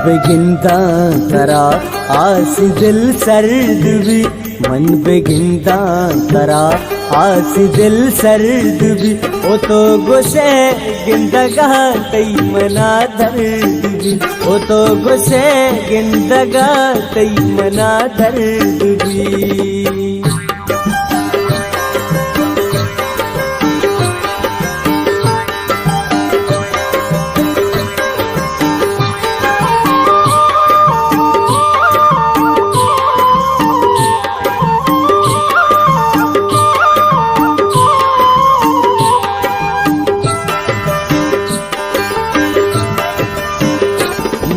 बेगिंदा करा आस दिल सर्द भी मन बेगिंदा करा आस दिल सर्द भी ओ तो गुस्से गिंदगा तई मना दर्द भी ओ तो गुस्से गिंदगा तई मना दर्द भी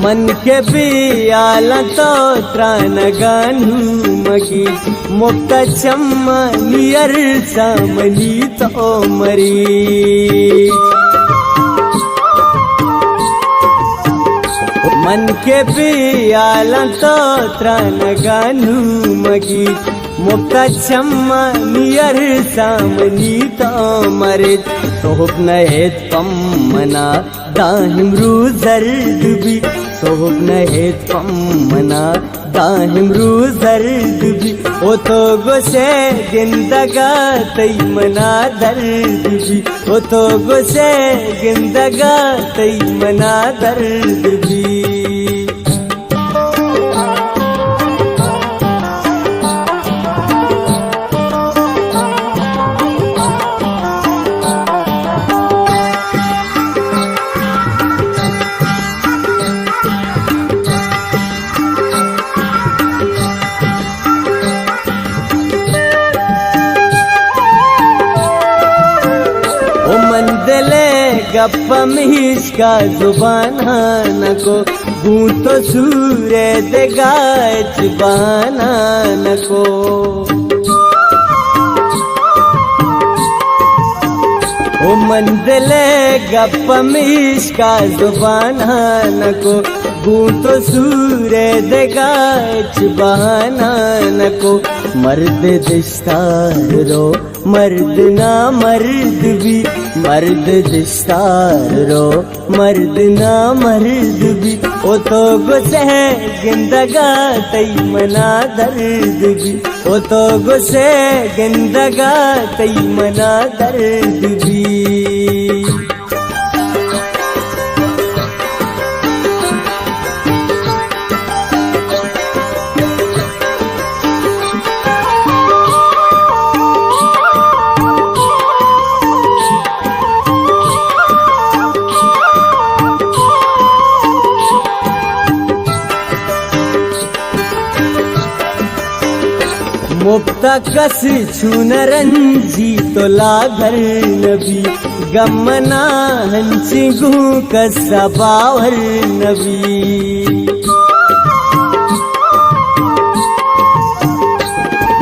मन के बियाल तो त्राण गानू मगी मुक्त चम्मा नियर सामनी तो मरी मन के बियाल तो त्राण गानू मगी मुक्त चम्मा नियर सामनी तो मरे सोहब नहे तम मना दाहिमरू जर्द भी सोहब नहे तम मना दाहिमरू जर्द भी ओ तो गुस्से गिंदगा तई मना दर्द भी ओ तो गुस्से गिंदगा तई मना दर्द भी गप्प मिश का जुबाना नको गूंतो सूरे देगाच बाना नको ओ मंदले गप्प मिश का जुबाना नको गूंतो सूरे देगाच बाना नको मर्द दिस्तार रो मर्द ना मर्द भी मर्द दिस्तार रो मर्द ना मर्द भी ओ तो गुस्से गिंदगा तई मना दर्द भी ओ तो गुस्से गिंदगा तई मना दर्द भी मुफ्ता कस छूनरंजी तो लागर नबी गमना हंसी गू कसा बावर नबी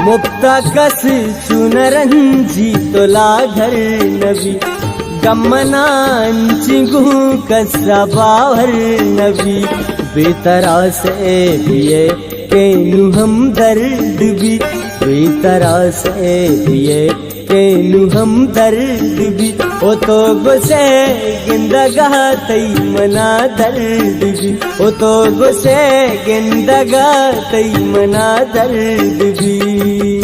मुफ्ता कस छूनरंजी तो लागर नबी गमना हंसी गू कसा बावर नबी बेतरा से पिए केनु हम दर्द भी बेतरा से पिए केनु हम दर्द भी ओ तो गुस्से गिंदगा तई मना दर्द भी ओ तो गुस्से गिंदगा तई मना दर्द भी